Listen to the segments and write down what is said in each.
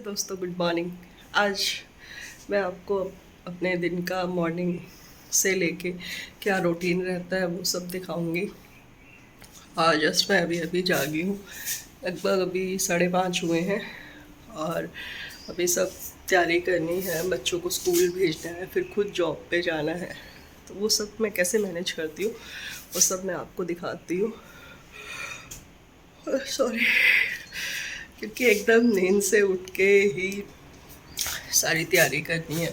दोस्तों, good morning. आज मैं आपको अपने दिन का मॉर्निंग से लेके क्या रूटीन रहता है वो सब दिखाऊंगी। आज जस्ट मैं अभी अभी जागी हूँ, लगभग अभी 5:30 हुए हैं और अभी सब तैयारी करनी है। बच्चों को स्कूल भेजना है, फिर खुद जॉब पे जाना है, तो वो सब मैं कैसे मैनेज करती हूँ वो सब मैं आपको दिखाती हूँ। सॉरी, क्योंकि एकदम नींद से उठ के ही सारी तैयारी करनी है।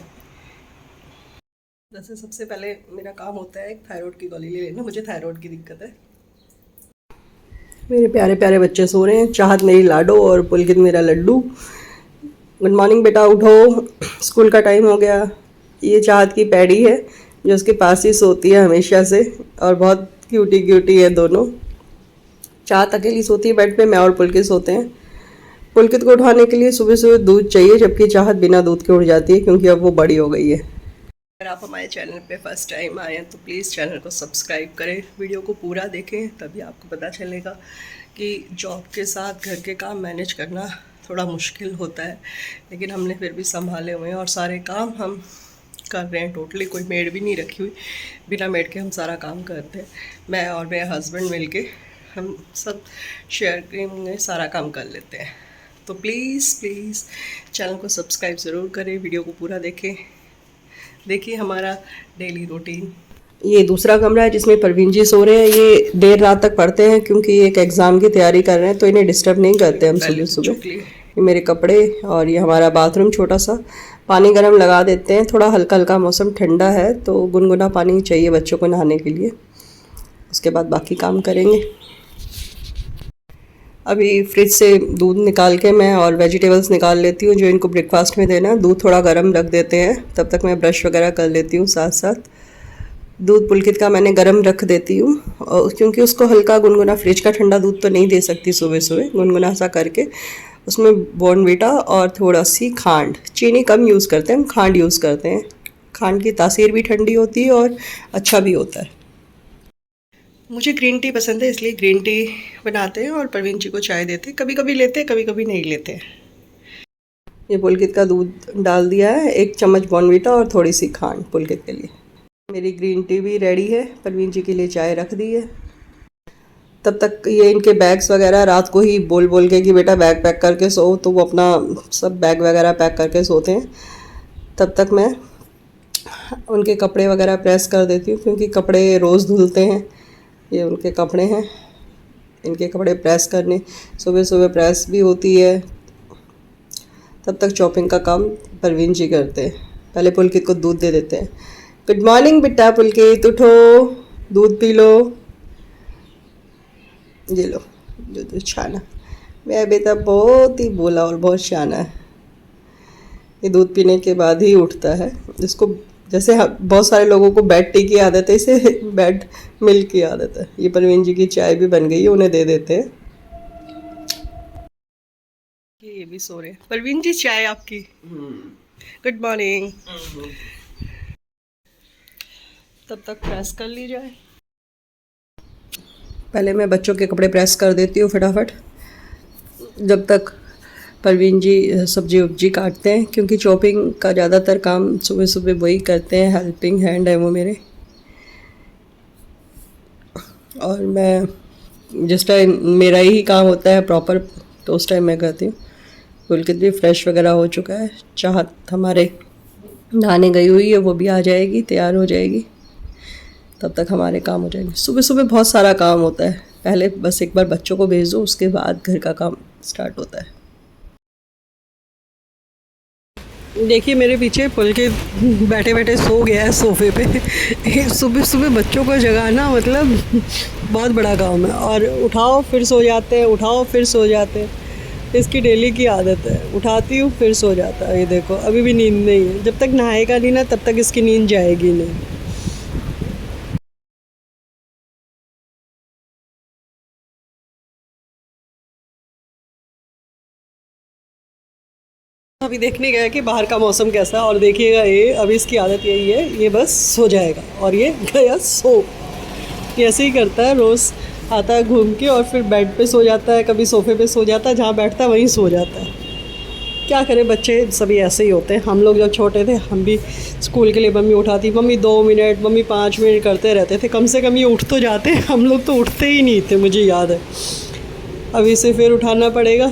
जैसे सबसे पहले मेरा काम होता है एक थायराइड की गोली ले लेना। मुझे थायराइड की दिक्कत है। मेरे प्यारे प्यारे बच्चे सो रहे हैं। चाहत मेरी लाडो और पुलकित मेरा लड्डू। गुड मॉर्निंग बेटा, उठो, स्कूल का टाइम हो गया। ये चाहत की पैडी है जो उसके पास ही सोती है हमेशा से, और बहुत क्यूटी क्यूटी है दोनों। चाहत अकेली सोती है बेड पे, मैं और पुलकित सोते हैं। पुलकित को उठाने के लिए सुबह सुबह दूध चाहिए, जबकि चाहत बिना दूध के उठ जाती है क्योंकि अब वो बड़ी हो गई है। अगर आप हमारे चैनल पे फर्स्ट टाइम आए हैं तो प्लीज़ चैनल को सब्सक्राइब करें, वीडियो को पूरा देखें, तभी आपको पता चलेगा कि जॉब के साथ घर के काम मैनेज करना थोड़ा मुश्किल होता है, लेकिन हमने फिर भी संभाले हुए हैं और सारे काम हम कर रहे हैं। टोटली कोई मेड भी नहीं रखी हुई, बिना मेड के हम सारा काम करते हैं। मैं और मेरे हस्बैंड मिलके हम सब शेयर में सारा काम कर लेते हैं। तो प्लीज़ प्लीज़ चैनल को सब्सक्राइब ज़रूर करें, वीडियो को पूरा देखें। देखिए हमारा डेली रूटीन। ये दूसरा कमरा है जिसमें परवीन जी सो रहे हैं। ये देर रात तक पढ़ते हैं क्योंकि एक एग्ज़ाम की तैयारी कर रहे हैं, तो इन्हें डिस्टर्ब नहीं करते हम सुबह सुबह। ये मेरे कपड़े और ये हमारा बाथरूम छोटा सा। पानी गर्म लगा देते हैं, थोड़ा हल्का हल्का मौसम ठंडा है तो गुनगुना पानी चाहिए बच्चों को नहाने के लिए। उसके बाद बाकी काम करेंगे। अभी फ्रिज से दूध निकाल के मैं और वेजिटेबल्स निकाल लेती हूँ जो इनको ब्रेकफास्ट में देना है। दूध थोड़ा गर्म रख देते हैं, तब तक मैं ब्रश वगैरह कर लेती हूँ। साथ साथ दूध पुलकित का मैंने गर्म रख देती हूँ, और क्योंकि उसको हल्का गुनगुना, फ्रिज का ठंडा दूध तो नहीं दे सकती सुबह सुबह। गुनगुना सा करके उसमें बॉर्नवीटा और थोड़ा सी खांड, चीनी कम यूज़ करते हैं हम, खांड यूज़ करते हैं। खांड की तासीर भी ठंडी होती है और अच्छा भी होता है। मुझे ग्रीन टी पसंद है, इसलिए ग्रीन टी बनाते हैं और परवीन जी को चाय देते हैं। कभी कभी लेते हैं, कभी कभी नहीं लेते हैं। ये पुलकित का दूध डाल दिया है, 1 चम्मच बॉर्नवीटा और थोड़ी सी खांड पुलकित के लिए। मेरी ग्रीन टी भी रेडी है, परवीन जी के लिए चाय रख दी है। तब तक ये इनके बैग्स वगैरह रात को ही बोल बोल के कि बेटा बैग पैक करके सो, तो वो अपना सब बैग वगैरह पैक करके सोते हैं। तब तक मैं उनके कपड़े वगैरह प्रेस कर देती हूँ, क्योंकि कपड़े रोज़ धुलते हैं। ये उनके कपड़े हैं, इनके कपड़े प्रेस करने, सुबह सुबह प्रेस भी होती है। तब तक चॉपिंग का काम परवीन जी करते हैं। पहले पुलकित को दूध दे देते हैं। गुड मॉर्निंग बेटा पुलकित, उठो, दूध पी लो। ये लो दूध, छाना। मेरा बेटा बहुत ही बोला और बहुत शाना है। ये दूध पीने के बाद ही उठता है। जिसको जैसे बहुत सारे लोगों को बेड टी की आदत है, इसे बेड मिल्क की आदत है। ये परवीन जी की चाय भी बन गई है, उन्हें दे देते हैं। ये भी सो रहे हैं। परवीन जी चाय आपकी। Good morning. तब तक प्रेस कर ली जाए। पहले मैं बच्चों के कपड़े प्रेस कर देती हूँ फटाफट, जब तक परवीन जी सब्जी वब्जी काटते हैं, क्योंकि चॉपिंग का ज़्यादातर काम सुबह सुबह वही करते हैं। हेल्पिंग हैंड है वो मेरे। और मैं जिस टाइम मेरा ही काम होता है प्रॉपर, तो उस टाइम मैं करती हूँ। पुलकित भी फ्रेश वगैरह हो चुका है। चाहत हमारे नहाने गई हुई है, वो भी आ जाएगी, तैयार हो जाएगी। तब तक हमारे काम हो जाएंगे। सुबह सुबह बहुत सारा काम होता है। पहले बस एक बार बच्चों को भेज दो, उसके बाद घर का काम स्टार्ट होता है। देखिए मेरे पीछे पुलकित बैठे बैठे सो गया है सोफे पे। सुबह सुबह बच्चों को जगाना मतलब बहुत बड़ा काम है। और उठाओ फिर सो जाते हैं, उठाओ फिर सो जाते हैं। इसकी डेली की आदत है, उठाती हूँ फिर सो जाता है। ये देखो अभी भी नींद नहीं है। जब तक नहाएगा नहीं ना, तब तक इसकी नींद जाएगी नहीं। अभी देखने गया कि बाहर का मौसम कैसा है, और देखिएगा ये अभी इसकी आदत यही है, ये बस सो जाएगा और ये गया सो। ये ऐसे ही करता है, रोज़ आता है घूम के और फिर बेड पे सो जाता है, कभी सोफे पे सो जाता है, जहाँ बैठता है वहीं सो जाता है। क्या करें, बच्चे सभी ऐसे ही होते हैं। हम लोग जब छोटे थे हम भी स्कूल के लिए मम्मी उठाती, मम्मी 2 मिनट, मम्मी 5 मिनट करते रहते थे। कम से कम ये उठ तो जाते, हम लोग तो उठते ही नहीं थे, मुझे याद है। अब इसे फिर उठाना पड़ेगा,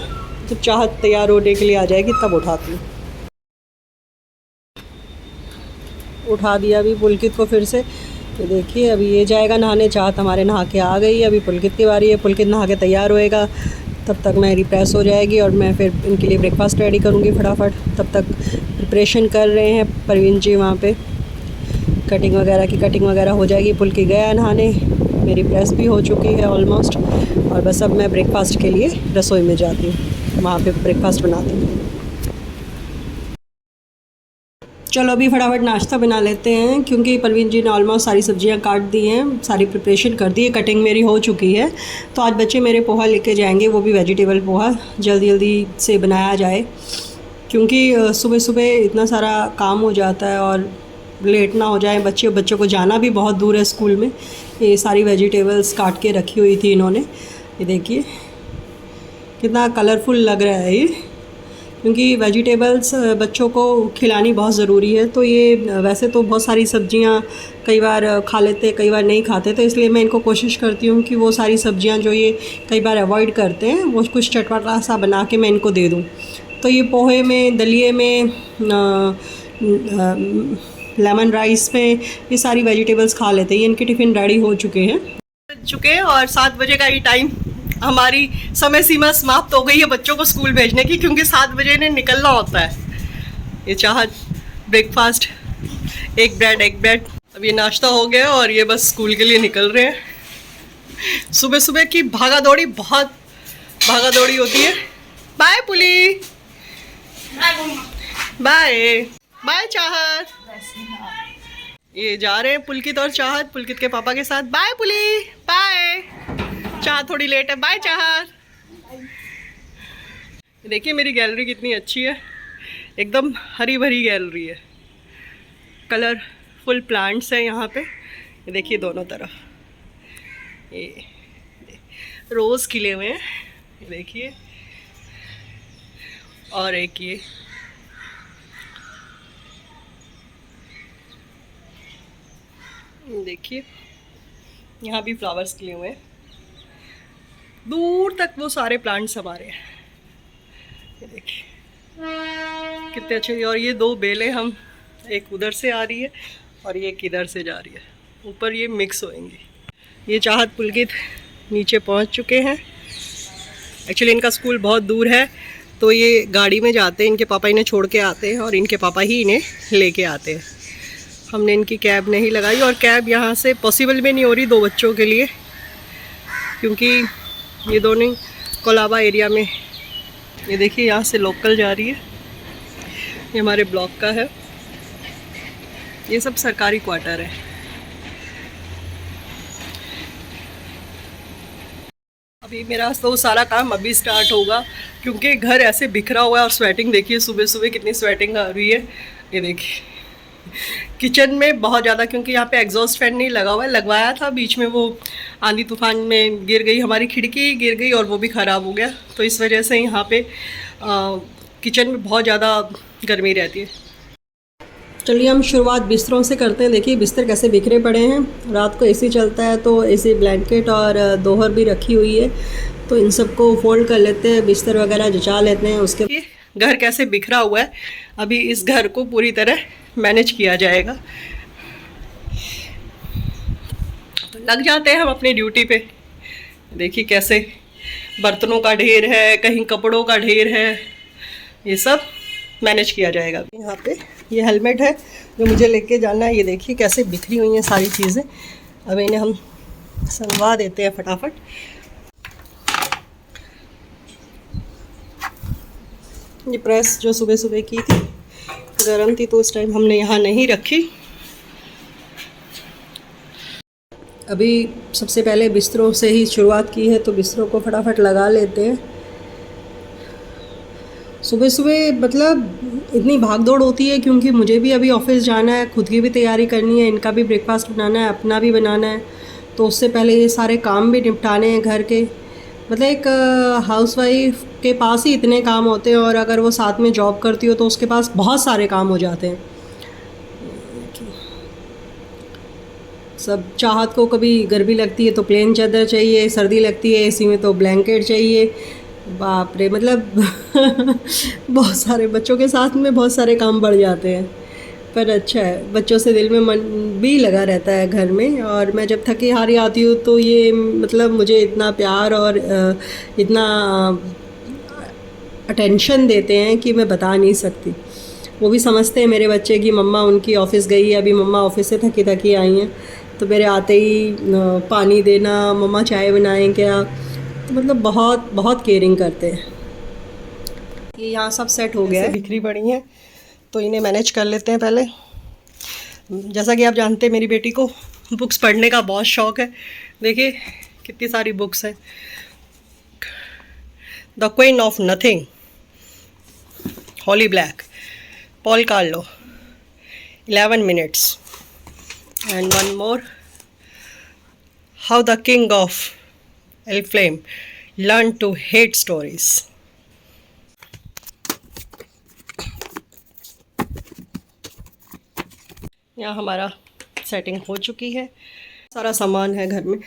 जब चाहत तैयार होने के लिए आ जाएगी तब उठाती हूँ। उठा दिया अभी पुलकित को फिर से। तो देखिए अभी ये जाएगा नहाने, चाहत हमारे नहा के आ गई। अभी पुलकित की बारी है, पुलकित नहा के तैयार होएगा, तब तक मेरी प्रेस हो जाएगी और मैं फिर इनके लिए ब्रेकफास्ट रेडी करूँगी फटाफट। तब तक प्रिपरेशन कर रहे हैं परवीन जी वहाँ पे, कटिंग वगैरह हो जाएगी। पुलकित गया नहाने, मेरी प्रेस भी हो चुकी है ऑलमोस्ट, और बस अब मैं ब्रेकफास्ट के लिए रसोई में जाती हूँ, वहाँ पे ब्रेकफास्ट बनाती हूँ। चलो अभी फटाफट नाश्ता बना लेते हैं, क्योंकि परवीन जी ने ऑलमोस्ट सारी सब्जियां काट दी हैं, सारी प्रिपरेशन कर दी है, कटिंग मेरी हो चुकी है। तो आज बच्चे मेरे पोहा लेके जाएंगे, वो भी वेजिटेबल पोहा, जल्दी से बनाया जाए, क्योंकि सुबह सुबह इतना सारा काम हो जाता है और लेट ना हो जाए। बच्चों को जाना भी बहुत दूर है स्कूल में। ये सारी वेजिटेबल्स काट के रखी हुई थी इन्होंने, ये देखिए कितना कलरफुल लग रहा है ये, क्योंकि वेजिटेबल्स बच्चों को खिलानी बहुत ज़रूरी है। तो ये वैसे तो बहुत सारी सब्जियां कई बार खा लेते, कई बार नहीं खाते, तो इसलिए मैं इनको कोशिश करती हूँ कि वो सारी सब्जियां जो ये कई बार अवॉइड करते हैं, वो कुछ चटपटा सा बना के मैं इनको दे दूँ। तो ये पोहे में, दलिए में, लेमन राइस में ये सारी वेजिटेबल्स खा लेते हैं। ये इनके टिफ़िन रेडी हो चुके हैं और 7 बजे का ही टाइम, हमारी समय सीमा समाप्त हो गई है बच्चों को स्कूल भेजने की, क्योंकि 7 बजे इन्हें निकलना होता है। ये चाहत ब्रेकफास्ट, एग ब्रेड, अब ये नाश्ता हो गया और ये बस स्कूल के लिए निकल रहे हैं। सुबह सुबह की भागा दौड़ी, बहुत भागा दौड़ी होती है। बाय पुली, बाय बाय चाहत। ये जा रहे हैं पुलकित और चाहत, पुलकित के पापा के साथ। बाय पुली, बाय। चाहत थोड़ी लेट है, बाय चाहत। देखिए मेरी गैलरी कितनी अच्छी है, एकदम हरी भरी गैलरी है, कलरफुल प्लांट्स हैं यहाँ पे। ये देखिए दोनों तरफ ये रोज़ खिले हुए हैं, ये देखिए, और एक ये देखिए यहाँ भी फ्लावर्स खिले हुए हैं। दूर तक वो सारे प्लांट्स हमारे हैं, ये देखिए कितने अच्छे। और ये 2 बेलें हम, एक उधर से आ रही है और ये किधर से जा रही है, ऊपर ये मिक्स होएंगी। ये चाहत पुलकित नीचे पहुंच चुके हैं। एक्चुअली इनका स्कूल बहुत दूर है, तो ये गाड़ी में जाते हैं, इनके पापा इन्हें छोड़ के आते हैं और इनके पापा ही इन्हें लेके आते हैं। हमने इनकी कैब नहीं लगाई, और कैब यहाँ से पॉसिबल भी नहीं हो रही 2 बच्चों के लिए, क्योंकि ये दोनों कोलाबा एरिया में। ये देखिए यहाँ से लोकल जा रही है, ये हमारे ब्लॉक का है। ये सब सरकारी क्वार्टर है। अभी मेरा तो सारा काम अभी स्टार्ट होगा, क्योंकि घर ऐसे बिखरा हुआ है। और स्वेटिंग देखिए, सुबह सुबह कितनी स्वेटिंग आ रही है। ये देखिए किचन में बहुत ज़्यादा, क्योंकि यहाँ पे एग्जॉस्ट फैन नहीं लगा हुआ है, लगवाया था बीच में, वो आंधी तूफान में गिर गई, हमारी खिड़की गिर गई और वो भी ख़राब हो गया। तो इस वजह से यहाँ पे किचन में बहुत ज़्यादा गर्मी रहती है। चलिए हम शुरुआत बिस्तरों से करते हैं। देखिए बिस्तर कैसे बिखरे पड़े हैं। रात को एसी चलता है तो एसी ब्लैंकेट और दोहर भी रखी हुई है, तो इन सबको फोल्ड कर लेते हैं, बिस्तर वगैरह जचा लेते हैं। उसके घर कैसे बिखरा हुआ है, अभी इस घर को पूरी तरह मैनेज किया जाएगा। तो लग जाते हैं हम अपनी ड्यूटी पे। देखिए कैसे बर्तनों का ढेर है, कहीं कपड़ों का ढेर है, ये सब मैनेज किया जाएगा। यहाँ पे ये हेलमेट है जो मुझे लेके जाना है। ये देखिए कैसे बिखरी हुई हैं सारी चीज़ें। अब इन्हें हम संगवा देते हैं फटाफट। ये प्रेस जो सुबह सुबह की थी, गर्म थी, तो उस टाइम हमने यहाँ नहीं रखी। अभी सबसे पहले बिस्तरों से ही शुरुआत की है, तो बिस्तरों को फटाफट लगा लेते हैं। सुबह सुबह मतलब इतनी भाग दौड़ होती है, क्योंकि मुझे भी अभी ऑफिस जाना है, खुद की भी तैयारी करनी है, इनका भी ब्रेकफास्ट बनाना है, अपना भी बनाना है। तो उससे पहले ये सारे काम भी निपटाने हैं घर के। मतलब एक हाउसवाइफ के पास ही इतने काम होते हैं, और अगर वो साथ में जॉब करती हो तो उसके पास बहुत सारे काम हो जाते हैं। सब चाहत को कभी गर्मी लगती है तो प्लेन चादर चाहिए, सर्दी लगती है एसी में तो ब्लैंकेट चाहिए। बाप रे, मतलब बहुत सारे बच्चों के साथ में बहुत सारे काम बढ़ जाते हैं। पर अच्छा है, बच्चों से दिल में मन भी लगा रहता है घर में। और मैं जब थकी हारी आती हूँ तो ये मतलब मुझे इतना प्यार और इतना अटेंशन देते हैं कि मैं बता नहीं सकती। वो भी समझते हैं मेरे बच्चे कि मम्मा उनकी ऑफ़िस गई है, अभी मम्मा ऑफ़िस से थकी थकी आई हैं, तो मेरे आते ही पानी देना, मम्मा चाय बनाएं क्या, तो मतलब बहुत बहुत केयरिंग करते हैं। ये यहाँ सब सेट हो गया है, बिखरी पड़ी हैं तो इन्हें मैनेज कर लेते हैं पहले। जैसा कि आप जानते हैं मेरी बेटी को बुक्स पढ़ने का बहुत शौक़ है। देखिए कितनी सारी बुक्स हैं। The Queen of Nothing, Holly Black, Paulo Coelho, 11 minutes, and one more, how the king of Elflame learned to hate stories. यहाँ हमारा सेटिंग हो चुकी है, सारा सामान है घर में।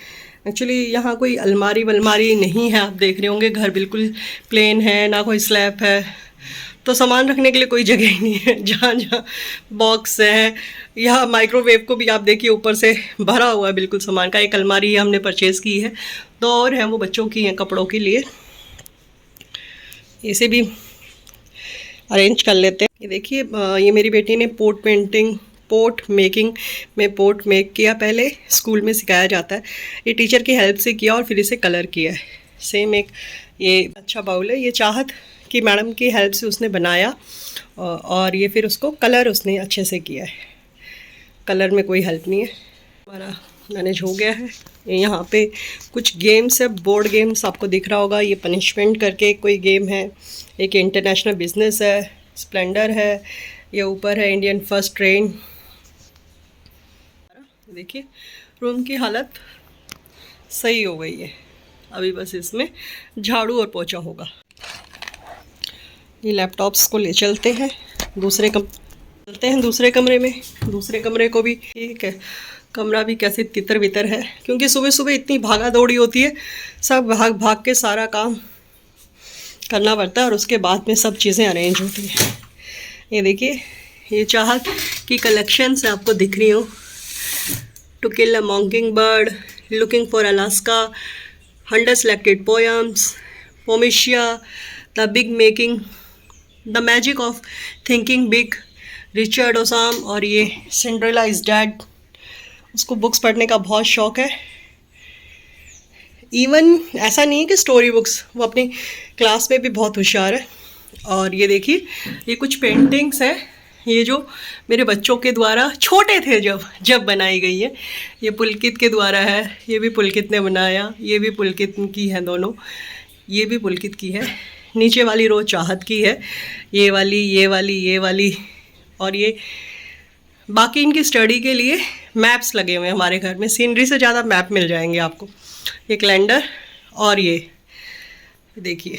एक्चुअली यहाँ कोई अलमारी वलमारी नहीं है, आप देख रहे होंगे घर बिल्कुल प्लेन है, ना कोई स्लैब है, तो सामान रखने के लिए कोई जगह ही नहीं है। जहाँ जहाँ बॉक्स है, यह माइक्रोवेव को भी आप देखिए ऊपर से भरा हुआ है बिल्कुल सामान का। एक अलमारी हमने परचेज़ की है, दो और हैं वो बच्चों की हैं कपड़ों के लिए। इसे भी अरेंज कर लेते हैं। ये देखिए ये मेरी बेटी ने पोट मेकिंग में पोट मेक किया, पहले स्कूल में सिखाया जाता है। ये टीचर की हेल्प से किया और फिर इसे कलर किया है। सेम एक ये अच्छा बाउल है, ये चाहत कि मैडम की हेल्प से उसने बनाया, और ये फिर उसको कलर उसने अच्छे से किया है। कलर में कोई हेल्प नहीं है। हमारा मैनेज हो गया है। यहाँ पे कुछ गेम्स है, बोर्ड गेम्स आपको दिख रहा होगा। ये पनिशमेंट करके कोई गेम है, एक इंटरनेशनल बिजनेस है, स्प्लेंडर है, ये ऊपर है इंडियन फर्स्ट ट्रेन। देखिए रूम की हालत सही हो गई है, अभी बस इसमें झाड़ू और पोछा होगा। ये लैपटॉप्स को ले चलते हैं दूसरे कमरे में। दूसरे कमरे को भी ठीक है, कमरा भी कैसे तितर बितर है, क्योंकि सुबह सुबह इतनी भागा दौड़ी होती है, सब भाग भाग के सारा काम करना पड़ता है और उसके बाद में सब चीज़ें अरेंज होती हैं। ये देखिए ये चाहत की कलेक्शन से आपको दिख रही हो। To kill a mocking bird, looking for Alaska, 100 selected poems, पोमिशिया, the big making, the magic of thinking big, Richard Osam, और ये सिंड्रेला इज डेड। उसको बुक्स पढ़ने का बहुत शौक़ है। इवन ऐसा नहीं है कि स्टोरी बुक्स, वो अपनी क्लास में भी बहुत होशियार है। और ये देखिए ये कुछ पेंटिंग्स हैं, ये जो मेरे बच्चों के द्वारा छोटे थे जब बनाई गई है। ये पुलकित के द्वारा है, ये भी पुलकित ने बनाया, ये भी पुलकित की है दोनों, ये भी पुलकित की है। नीचे वाली रो चाहत की है, ये वाली, ये वाली, ये वाली, और ये बाकी इनकी स्टडी के लिए मैप्स लगे हुए हैं हमारे घर में। सीनरी से ज़्यादा मैप मिल जाएंगे आपको। ये कैलेंडर, और ये देखिए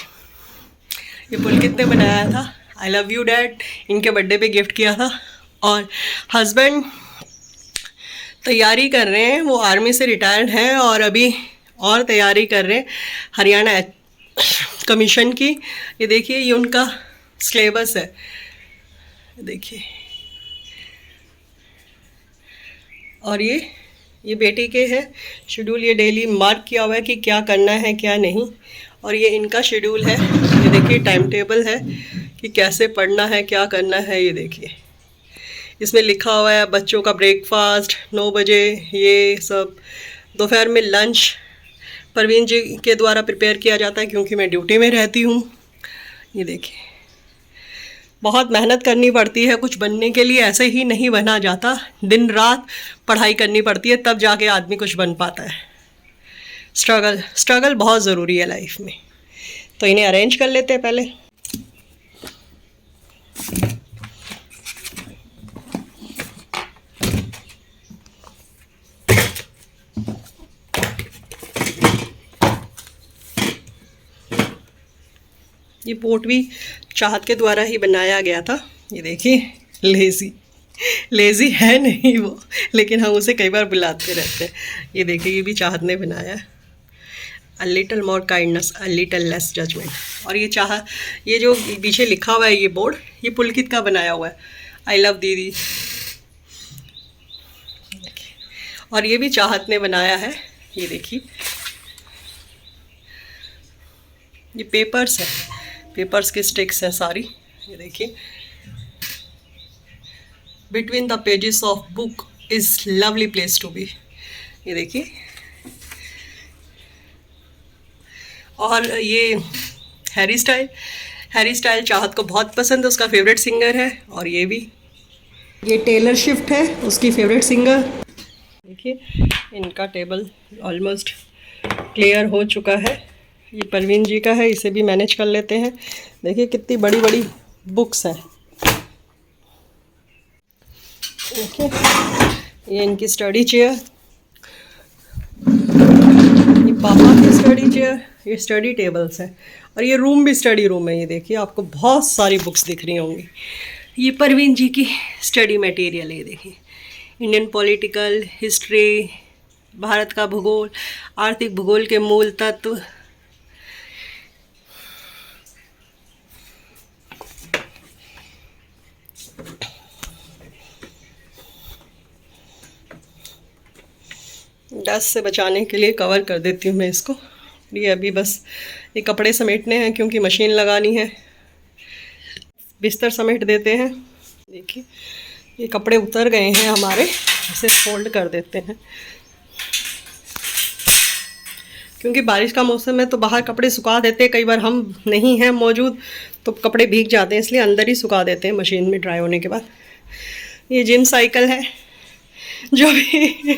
ये पुलकित ने बनाया था। आई लव यू डैड, इनके बर्थडे पे गिफ्ट किया था। और हस्बैंड तैयारी कर रहे हैं, वो आर्मी से रिटायर्ड हैं और अभी और तैयारी कर रहे हैं हरियाणा कमीशन की। ये देखिए ये उनका सिलेबस है, देखिए। और ये बेटी के है शेड्यूल, ये डेली मार्क किया हुआ है कि क्या करना है क्या नहीं। और ये इनका शेड्यूल है, ये देखिए टाइम टेबल है कि कैसे पढ़ना है क्या करना है। ये देखिए इसमें लिखा हुआ है बच्चों का ब्रेकफास्ट 9 बजे, ये सब। दोपहर में लंच परवीन जी के द्वारा प्रिपेयर किया जाता है क्योंकि मैं ड्यूटी में रहती हूँ। ये देखिए बहुत मेहनत करनी पड़ती है कुछ बनने के लिए, ऐसे ही नहीं बना जाता। दिन रात पढ़ाई करनी पड़ती है तब जाके आदमी कुछ बन पाता है। स्ट्रगल बहुत ज़रूरी है लाइफ में। तो इन्हें अरेंज कर लेते हैं पहले। ये पोर्ट भी चाहत के द्वारा ही बनाया गया था। ये देखिए, लेज़ी है नहीं वो, लेकिन हम उसे कई बार बुलाते रहते हैं। ये देखिए, ये भी चाहत ने बनाया है। A little more kindness, a little less judgement. और ये जो पीछे लिखा हुआ है ये बोर्ड, ये पुलकित का बनाया हुआ है, आई लव दीदी। और ये भी चाहत ने बनाया है। ये देखिए, ये पेपर्स है, पेपर्स की स्टिक्स है सारी। ये देखिए, between the pages of book is lovely place to be. ये देखिए, और ये हैरी स्टाइल चाहत को बहुत पसंद है, उसका फेवरेट सिंगर है। और ये भी, ये टेलर शिफ्ट है, उसकी फेवरेट सिंगर। देखिए, इनका टेबल ऑलमोस्ट क्लियर हो चुका है। ये परवीन जी का है, इसे भी मैनेज कर लेते हैं। देखिए कितनी बड़ी बड़ी बुक्स हैं। देखिए, ये इनकी स्टडी चेयर, ये पापा की स्टडी चेयर, ये स्टडी टेबल्स हैं। और ये रूम भी स्टडी रूम है। ये देखिए, आपको बहुत सारी बुक्स दिख रही होंगी। ये परवीन जी की स्टडी मटेरियल है। ये देखिए, इंडियन पॉलिटिकल हिस्ट्री, भारत का भूगोल, आर्थिक भूगोल के मूल तत्व। डस्ट से बचाने के लिए कवर कर देती हूँ मैं इसको। ये अभी बस ये कपड़े समेटने हैं क्योंकि मशीन लगानी है। बिस्तर समेट देते हैं। देखिए, ये कपड़े उतर गए हैं हमारे, इसे फोल्ड कर देते हैं। क्योंकि बारिश का मौसम है तो बाहर कपड़े सुखा देते हैं। कई बार हम नहीं हैं मौजूद तो कपड़े भीग जाते हैं, इसलिए अंदर ही सुखा देते हैं मशीन में ड्राई होने के बाद। ये जिम साइकिल है जो भी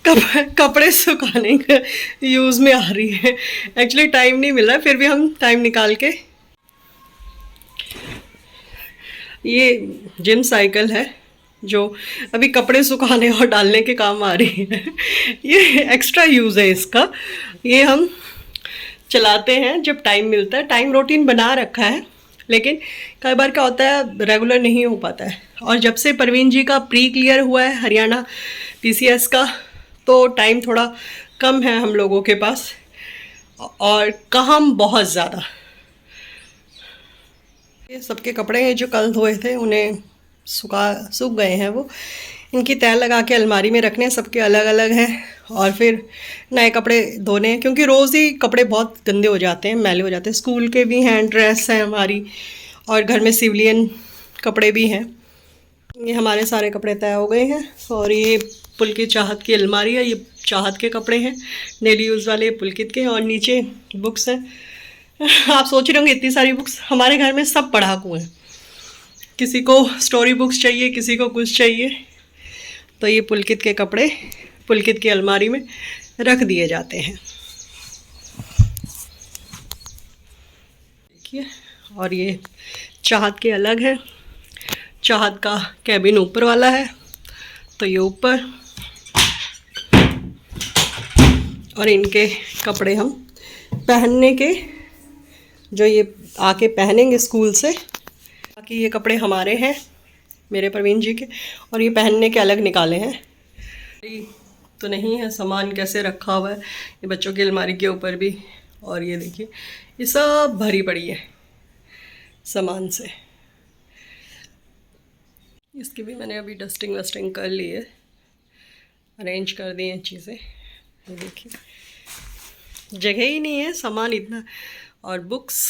कपड़े सुखाने का यूज़ में आ रही है। एक्चुअली टाइम नहीं मिल रहा, फिर भी हम टाइम निकाल के। ये जिम साइकिल है जो अभी कपड़े सुखाने और डालने के काम आ रही है। ये एक्स्ट्रा यूज़ है इसका। ये हम चलाते हैं जब टाइम मिलता है। टाइम रूटीन बना रखा है, लेकिन कई बार क्या होता है रेगुलर नहीं हो पाता है। और जब से परवीन जी का प्री क्लियर हुआ है हरियाणा पीसीएस का, तो टाइम थोड़ा कम है हम लोगों के पास, और काम बहुत ज़्यादा। ये सबके कपड़े हैं जो कल धोए थे, उन्हें सूख गए हैं। वो इनकी तय लगा के अलमारी में रखने हैं, सबके अलग अलग हैं। और फिर नए कपड़े धोने हैं, क्योंकि रोज़ ही कपड़े बहुत गंदे हो जाते हैं, मैले हो जाते हैं। स्कूल के भी हैं, ड्रेस हैं हमारी, और घर में सिविलियन कपड़े भी हैं। ये हमारे सारे कपड़े तय हो गए हैं। और ये पुलकित चाहत की अलमारी है, ये चाहत के कपड़े हैं डेली यूज़ वाले, पुलकित के। और नीचे बुक्स हैं। आप सोच रहे होंगे इतनी सारी बुक्स, हमारे घर में सब पढ़ाकू हैं। किसी को स्टोरी बुक्स चाहिए, किसी को कुछ चाहिए, तो ये पुलकित के कपड़े पुलकित की अलमारी में रख दिए जाते हैं। देखिए, और ये चाहत के अलग है। चाहत का कैबिन ऊपर वाला है, तो ये ऊपर। और इनके कपड़े हम पहनने के, जो ये आके पहनेंगे स्कूल से। बाकी ये कपड़े हमारे हैं, मेरे परवीन जी के, और ये पहनने के अलग निकाले हैं। तो नहीं है, सामान कैसे रखा हुआ है ये बच्चों की अलमारी के ऊपर भी। और ये देखिए, ये सब भरी पड़ी है सामान से। इसकी भी मैंने अभी डस्टिंग वस्टिंग कर ली है, अरेंज कर दी हैं चीज़ें। ये देखिए, जगह ही नहीं है, सामान इतना। और बुक्स,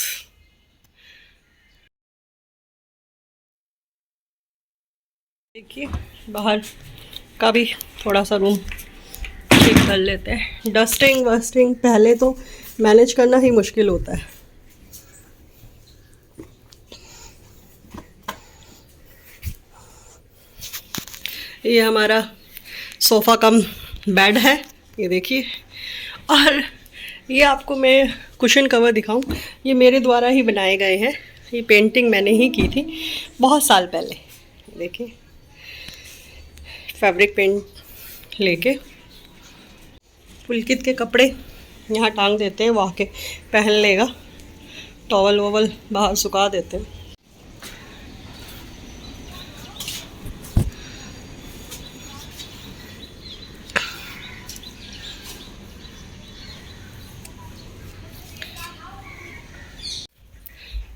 देखिए बाहर का भी थोड़ा सा रूम ठीक कर लेते हैं। डस्टिंग वस्टिंग पहले तो मैनेज करना ही मुश्किल होता है। ये हमारा सोफ़ा कम बेड है, ये देखिए। और ये आपको मैं कुशन कवर दिखाऊं, ये मेरे द्वारा ही बनाए गए हैं। ये पेंटिंग मैंने ही की थी बहुत साल पहले। देखिए, फैब्रिक पेंट लेके पुलकित के कपड़े यहाँ टांग देते हैं, वो आके पहन लेगा। टॉवल वॉवल बाहर सुखा देते हैं।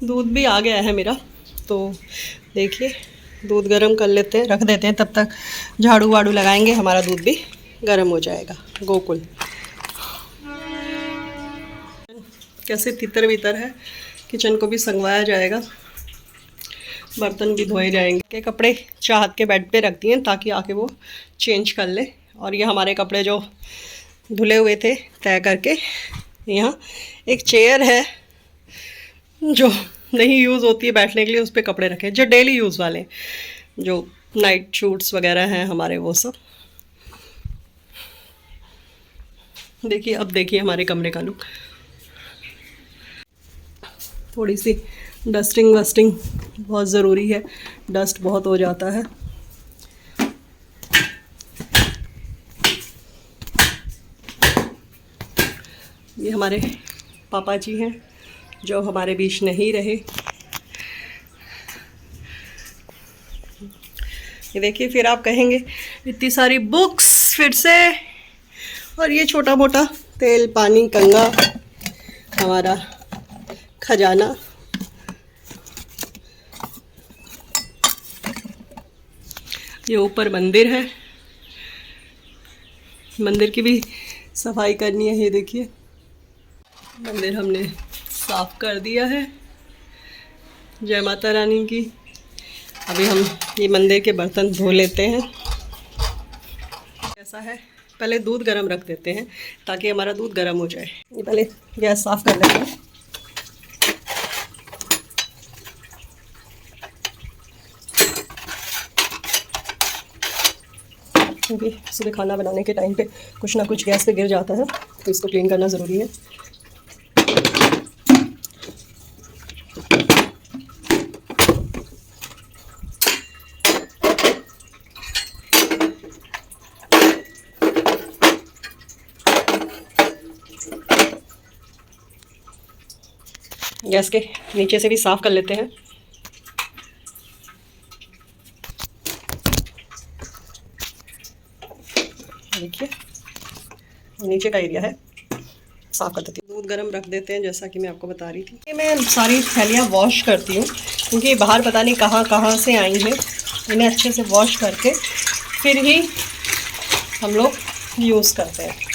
दूध भी आ गया है मेरा, तो देखिए दूध गर्म कर लेते हैं, रख देते हैं, तब तक झाड़ू वाड़ू लगाएंगे, हमारा दूध भी गर्म हो जाएगा। गोकुल कैसे तितर बितर है, किचन को भी संगवाया जाएगा, बर्तन भी धोए जाएंगे। के कपड़े चाहत के बेड पे रख दिए ताकि आके वो चेंज कर ले। और ये हमारे कपड़े जो धुले हुए थे तय करके, यहाँ एक चेयर है जो नहीं यूज़ होती है बैठने के लिए, उस पर कपड़े रखे जो डेली यूज़ वाले, जो नाइट शूट्स वगैरह हैं हमारे, वो सब। देखिए अब देखिए हमारे कमरे का लुक। थोड़ी सी डस्टिंग वस्टिंग बहुत ज़रूरी है, डस्ट बहुत हो जाता है। ये हमारे पापा जी हैं जो हमारे बीच नहीं रहे। ये देखिए, फिर आप कहेंगे इतनी सारी बुक्स फिर से, और ये छोटा मोटा तेल पानी कंगा हमारा खजाना। ये ऊपर मंदिर है, मंदिर की भी सफाई करनी है। ये देखिए मंदिर हमने साफ कर दिया है, जय माता रानी की। अभी हम ये मंदिर के बर्तन धो लेते हैं। ऐसा है, पहले दूध गर्म रख देते हैं ताकि हमारा दूध गर्म हो जाए। ये पहले गैस साफ कर लेते हैं। क्योंकि सुबह खाना बनाने के टाइम पे कुछ ना कुछ गैस पे गिर जाता है, तो इसको क्लीन करना ज़रूरी है। गैस के नीचे से भी साफ़ कर लेते हैं। देखिए नीचे का एरिया है, साफ़ कर देती हूँ। दूध गर्म रख देते हैं जैसा कि मैं आपको बता रही थी। मैं सारी थैलियाँ वॉश करती हूँ क्योंकि बाहर पता नहीं कहाँ से आई हैं। इन्हें अच्छे से वॉश करके फिर ही हम लोग यूज़ करते हैं।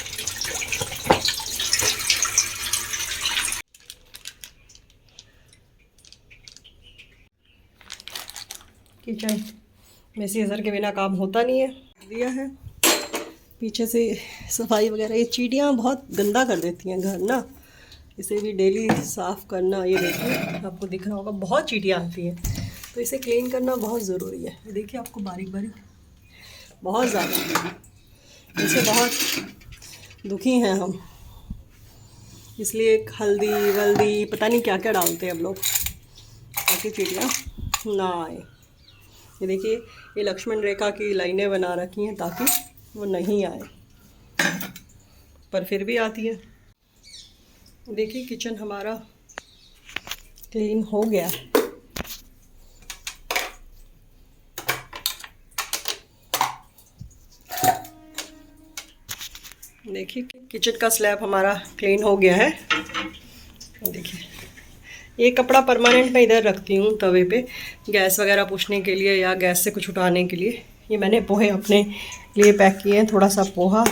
किचन में सीजर के बिना काम होता नहीं है। दिया है पीछे से सफाई वगैरह। ये चींटियाँ बहुत गंदा कर देती हैं घर ना, इसे भी डेली साफ़ करना। ये देखिए आपको दिख रहा होगा बहुत चींटियाँ आती हैं, तो इसे क्लीन करना बहुत ज़रूरी है। ये देखिए आपको बारीक बारीक बहुत ज़्यादा, इसे बहुत दुखी हैं हम, इसलिए हल्दी वल्दी पता नहीं क्या क्या डालते हैं हम लोग ताकि चींटियाँ ना आए। ये देखिए ये लक्ष्मण रेखा की लाइनें बना रखी हैं ताकि वो नहीं आए, पर फिर भी आती है। देखिए किचन हमारा क्लीन हो गया है। देखिए किचन का स्लैब हमारा क्लीन हो गया है। देखिए ये कपड़ा परमानेंट मैं इधर रखती हूँ तवे पे, गैस वगैरह पूछने के लिए या गैस से कुछ उठाने के लिए। ये मैंने पोहे अपने लिए पैक किए हैं, थोड़ा सा पोहा।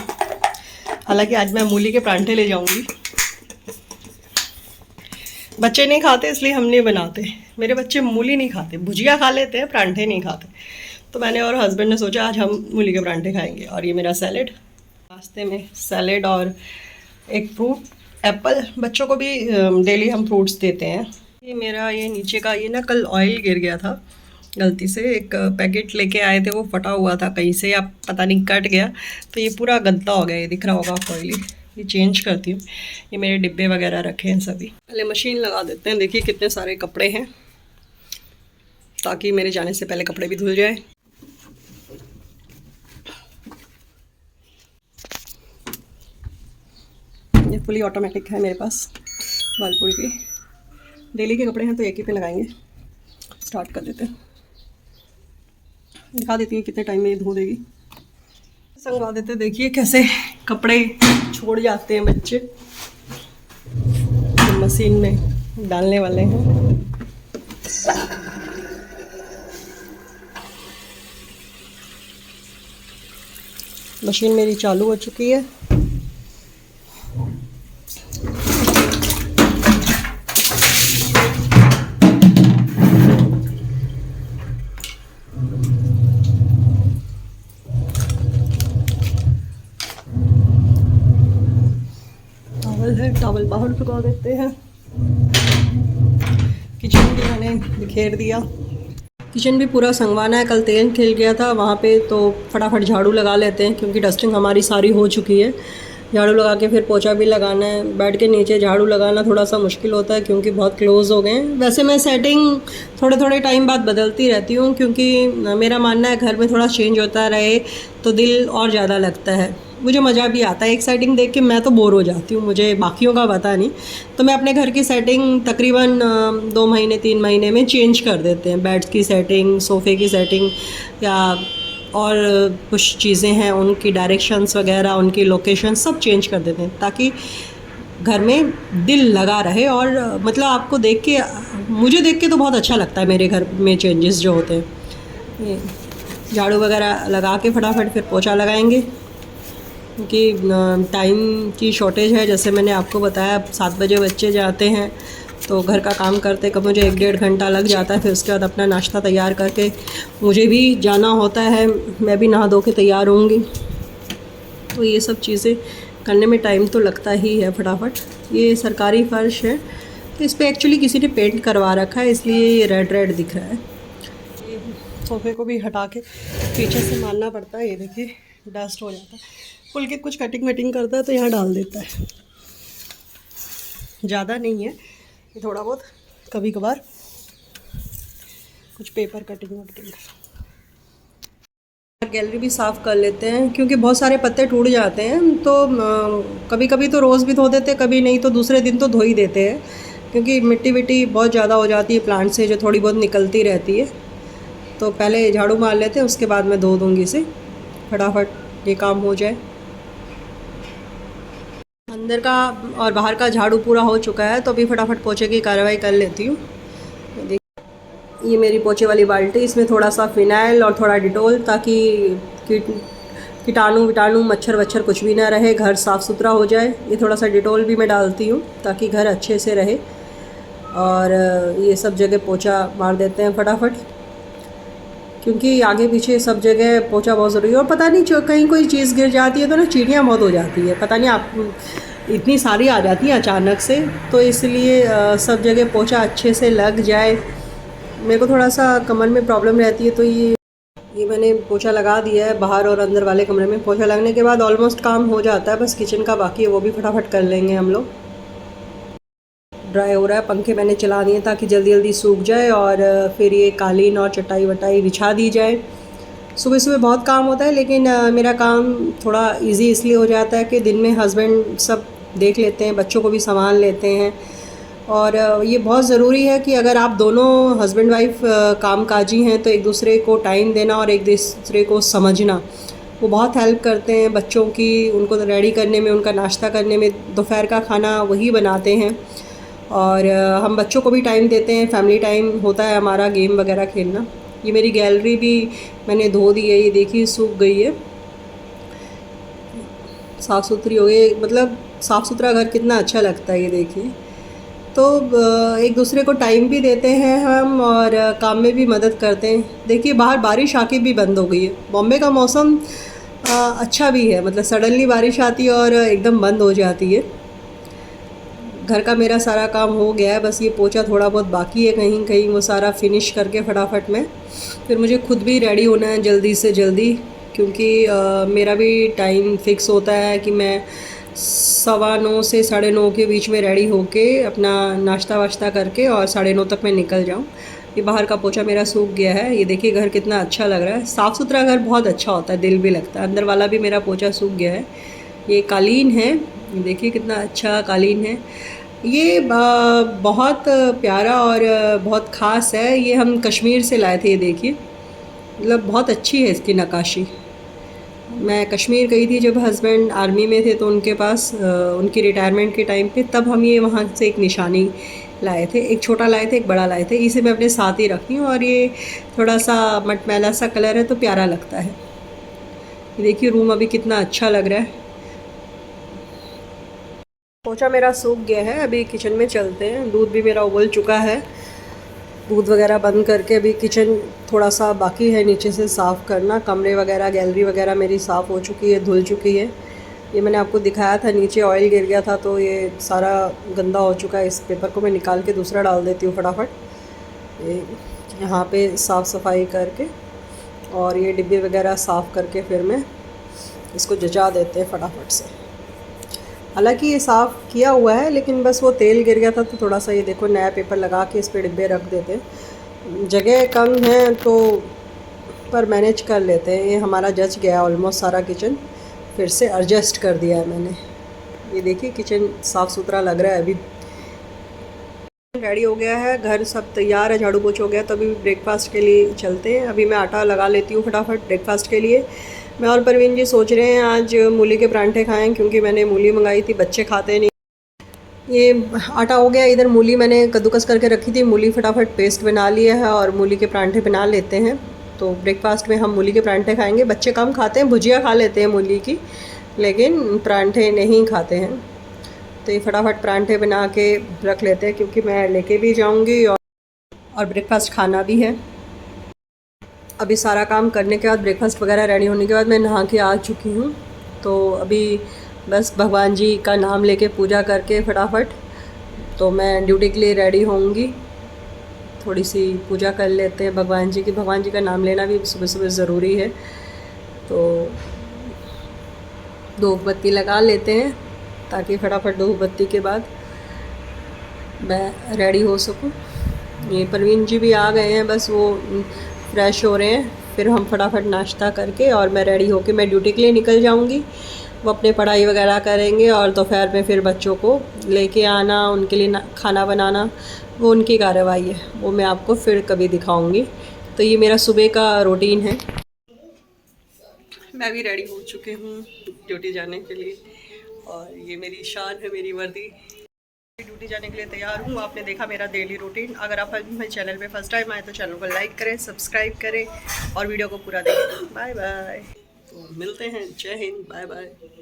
हालांकि आज मैं मूली के परांठे ले जाऊंगी। बच्चे नहीं खाते इसलिए हम नहीं बनाते। मेरे बच्चे मूली नहीं खाते, भुजिया खा लेते हैं, परांठे नहीं खाते। तो मैंने और हस्बैंड ने सोचा आज हम मूली के परांठे खाएंगे। और ये मेरा सैलेड, नाश्ते में सैलेड और एक फ्रूट एप्पल। बच्चों को भी डेली हम फ्रूट्स देते हैं। ये मेरा ये नीचे का ये ना कल ऑयल गिर गया था गलती से, एक पैकेट लेके आए थे, वो फटा हुआ था कहीं से, या पता नहीं कट गया, तो ये पूरा गंदा हो गया। ये दिख रहा होगा आपको ऑयली। ये चेंज करती हूँ। ये मेरे डिब्बे वगैरह रखे हैं सभी। पहले मशीन लगा देते हैं। देखिए कितने सारे कपड़े हैं, ताकि मेरे जाने से पहले कपड़े भी धुल जाए। ये फुली ऑटोमेटिक है मेरे पास, वर्लपूल की। डेली के कपड़े हैं तो एक ही पे लगाएंगे। स्टार्ट कर देते हैं। दिखा देती हूँ कितने टाइम में ये धो देगी। संगवा देते, देखिए कैसे कपड़े छोड़ जाते हैं बच्चे। तो मशीन में डालने वाले हैं। मशीन मेरी चालू हो चुकी है। टॉवल है, टॉवल बाहर सुखा देते हैं। किचन भी मैंने बिखेर दिया। किचन भी पूरा संगवाना है। कल तेल खिल गया था वहाँ पे, तो फटाफट झाड़ू लगा लेते हैं क्योंकि डस्टिंग हमारी सारी हो चुकी है। झाड़ू लगा के फिर पोछा भी लगाना है। बेड के नीचे झाड़ू लगाना थोड़ा सा मुश्किल होता है क्योंकि बहुत क्लोज़ हो गए हैं। वैसे मैं सेटिंग थोड़े थोड़े टाइम बाद बदलती रहती हूँ क्योंकि मेरा मानना है घर में थोड़ा चेंज होता रहे तो दिल और ज़्यादा लगता है। मुझे मज़ा भी आता है। एक सेटिंग देख के मैं तो बोर हो जाती हूँ, मुझे बाकियों का पता नहीं। तो मैं अपने घर की सेटिंग तकरीबन 2 महीने 3 महीने में चेंज कर देते हैं। बेड्स की सेटिंग, सोफ़े की सेटिंग या और कुछ चीज़ें हैं उनकी डायरेक्शंस वगैरह, उनकी लोकेशन सब चेंज कर देते हैं ताकि घर में दिल लगा रहे। और मतलब आपको देख के, मुझे देख के तो बहुत अच्छा लगता है मेरे घर में चेंजेस जो होते हैं। झाड़ू वगैरह लगा के फटाफट फिर पोछा लगाएंगे क्योंकि टाइम की शॉर्टेज है। जैसे मैंने आपको बताया 7 बजे बच्चे जाते हैं तो घर का काम करते कब मुझे 1-1.5 घंटा लग जाता है। फिर उसके बाद अपना नाश्ता तैयार करके मुझे भी जाना होता है। मैं भी नहा धो के तैयार होंगी, तो ये सब चीज़ें करने में टाइम तो लगता ही है। फटाफट ये सरकारी फ़र्श है तो इस पर एक्चुअली किसी ने पेंट करवा रखा है, इसलिए ये रेड रेड दिख रहा है। ये सोफ़े को भी हटा के पीछे से मारना पड़ता है। ये देखिए डस्ट हो जाता है। पुल के कुछ कटिंग वटिंग करता है तो यहाँ डाल देता है। ज़्यादा नहीं है ये, थोड़ा बहुत कभी कभार कुछ पेपर कटिंग वटिंग। गैलरी भी साफ़ कर लेते हैं क्योंकि बहुत सारे पत्ते टूट जाते हैं। तो कभी कभी तो रोज़ भी धो देते, कभी नहीं तो दूसरे दिन तो धो ही देते हैं क्योंकि मिट्टी विट्टी बहुत ज़्यादा हो जाती है प्लांट से, जो थोड़ी बहुत निकलती रहती है। तो पहले झाड़ू मार लेते हैं, उसके बाद मैं धो दूँगी इसे, फटाफट ये काम हो जाए। अंदर का और बाहर का झाड़ू पूरा हो चुका है तो अभी फटाफट पोछे की कार्रवाई कर लेती हूँ। ये मेरी पोछे वाली बाल्टी, इसमें थोड़ा सा फिनाइल और थोड़ा डिटोल ताकि कीटाणु विटाणु मच्छर वच्छर कुछ भी ना रहे, घर साफ़ सुथरा हो जाए। ये थोड़ा सा डिटोल भी मैं डालती हूँ ताकि घर अच्छे से रहे। और ये सब जगह पोछा मार देते हैं फटाफट क्योंकि आगे पीछे सब जगह पोछा बहुत ज़रूरी है। और पता नहीं कहीं कोई चीज़ गिर जाती है तो ना चींटियाँ बहुत हो जाती है, पता नहीं आप इतनी सारी आ जाती हैं अचानक से, तो इसलिए सब जगह पोछा अच्छे से लग जाए। मेरे को थोड़ा सा कमर में प्रॉब्लम रहती है तो ये मैंने पोछा लगा दिया है बाहर और अंदर वाले कमरे में। पोछा लगने के बाद ऑलमोस्ट काम हो जाता है, बस किचन का बाकी है वो भी फटाफट कर लेंगे हम लोग। ड्राई हो रहा है, पंखे मैंने चला दिए ताकि जल्दी जल्दी सूख जाए और फिर ये कालीन और चटाई वटाई बिछा दी जाए। सुबह सुबह बहुत काम होता है लेकिन मेरा काम थोड़ा इजी इसलिए हो जाता है कि दिन में हस्बैंड सब देख लेते हैं, बच्चों को भी संभाल लेते हैं। और ये बहुत ज़रूरी है कि अगर आप दोनों हस्बैंड वाइफ कामकाजी हैं तो एक दूसरे को टाइम देना और एक दूसरे को समझना वो बहुत हेल्प करते हैं। बच्चों की उनको रेडी करने में, उनका नाश्ता करने में, दोपहर का खाना वही बनाते हैं और हम बच्चों को भी टाइम देते हैं। फैमिली टाइम होता है हमारा, गेम वगैरह खेलना। ये मेरी गैलरी भी मैंने धो दी है, ये देखिए सूख गई है, साफ़ सुथरी हो गई। मतलब साफ़ सुथरा घर कितना अच्छा लगता है ये देखिए। तो एक दूसरे को टाइम भी देते हैं हम और काम में भी मदद करते हैं। देखिए बाहर बारिश आके भी बंद हो गई है। बॉम्बे का मौसम अच्छा भी है, मतलब सडनली बारिश आती है और एकदम बंद हो जाती है। घर का मेरा सारा काम हो गया है, बस ये पोछा थोड़ा बहुत बाकी है कहीं कहीं, वो सारा फिनिश करके फटाफट में फिर मुझे खुद भी रेडी होना है जल्दी से जल्दी क्योंकि मेरा भी टाइम फिक्स होता है कि मैं 9:15 से 9:30 के बीच में रेडी होके अपना नाश्ता वाश्ता करके और 9:30 तक मैं निकल जाऊँ। ये बाहर का पोछा मेरा सूख गया है, ये देखिए घर कितना अच्छा लग रहा है। साफ़ सुथरा घर बहुत अच्छा होता है, दिल भी लगता है। अंदर वाला भी मेरा पोछा सूख गया है। ये कालीन है, ये देखिए कितना अच्छा कालीन है। ये बहुत प्यारा और बहुत ख़ास है। ये हम कश्मीर से लाए थे। ये देखिए, मतलब बहुत अच्छी है इसकी नक्काशी। मैं कश्मीर गई थी जब हस्बैंड आर्मी में थे, तो उनके पास उनकी रिटायरमेंट के टाइम पे तब हम ये वहाँ से एक निशानी लाए थे। एक छोटा लाए थे, एक बड़ा लाए थे। इसे मैं अपने साथ ही रखती हूँ और ये थोड़ा सा मटमैला सा कलर है तो प्यारा लगता है। ये देखिए रूम अभी कितना अच्छा लग रहा है। पोछा मेरा सूख गया है। अभी किचन में चलते हैं। दूध भी मेरा उबल चुका है। दूध वगैरह बंद करके अभी किचन थोड़ा सा बाकी है नीचे से साफ़ करना। कमरे वगैरह, गैलरी वगैरह मेरी साफ़ हो चुकी है, धुल चुकी है। ये मैंने आपको दिखाया था, नीचे ऑयल गिर गया था तो ये सारा गंदा हो चुका है। इस पेपर को मैं निकाल के दूसरा डाल देती हूँ फटाफट। ये यहाँ पे साफ़ सफाई करके और ये डिब्बे वगैरह साफ़ करके फिर मैं इसको जचा देते हैं फटाफट से। हालांकि ये साफ़ किया हुआ है, लेकिन बस वो तेल गिर गया था तो थोड़ा सा ये देखो नया पेपर लगा के इस पे डिब्बे रख देते। जगह कम है तो पर मैनेज कर लेते हैं। ये हमारा जच गया ऑलमोस्ट सारा किचन, फिर से एडजस्ट कर दिया है मैंने। ये देखिए किचन साफ़ सुथरा लग रहा है। अभी रेडी हो गया है, घर सब तैयार है, झाड़ू पोछा हो गया। तो अभी ब्रेकफास्ट के लिए चलते हैं। अभी मैं आटा लगा लेती हूँ फटाफट ब्रेकफास्ट के लिए। मैं और परवीन जी सोच रहे हैं आज मूली के परांठे खाएं, क्योंकि मैंने मूली मंगाई थी, बच्चे खाते नहीं। ये आटा हो गया, इधर मूली मैंने कद्दूकस करके रखी थी। मूली फटाफट पेस्ट बना लिया है और मूली के परांठे बना लेते हैं। तो ब्रेकफास्ट में हम मूली के परांठे खाएंगे। बच्चे कम खाते हैं, भुजिया खा लेते हैं मूली की, लेकिन परांठे नहीं खाते हैं। तो ये फटाफट परांठे बना के रख लेते हैं, क्योंकि मैं लेके भी जाऊंगी और ब्रेकफास्ट खाना भी है। अभी सारा काम करने के बाद, ब्रेकफास्ट वगैरह रेडी होने के बाद मैं नहा के आ चुकी हूँ। तो अभी बस भगवान जी का नाम लेके पूजा करके फटाफट तो मैं ड्यूटी के लिए रेडी होंगी। थोड़ी सी पूजा कर लेते हैं भगवान जी की। भगवान जी का नाम लेना भी सुबह सुबह ज़रूरी है। तो धूप बत्ती लगा लेते हैं ताकि फटाफट धूप बत्ती के बाद मैं रेडी हो सकूं। ये परवीन जी भी आ गए हैं, बस वो फ्रेश हो रहे हैं। फिर हम फटाफट नाश्ता करके और मैं रेडी होके मैं ड्यूटी के लिए निकल जाऊंगी। वो अपने पढ़ाई वगैरह करेंगे और दोपहर में फिर बच्चों को लेके आना, उनके लिए खाना बनाना, वो उनकी कार्रवाई है। वो मैं आपको फिर कभी दिखाऊंगी। तो ये मेरा सुबह का रूटीन है। मैं भी रेडी हो चुकी हूँ ड्यूटी जाने के लिए, और ये मेरी शान है, मेरी वर्दी। ड्यूटी जाने के लिए तैयार हूँ। आपने देखा मेरा डेली रूटीन। अगर आप मेरे चैनल पे फर्स्ट टाइम आए तो चैनल को लाइक करें, सब्सक्राइब करें और वीडियो को पूरा देखें। Bye bye. तो मिलते हैं। जय हिंद, बाय बाय।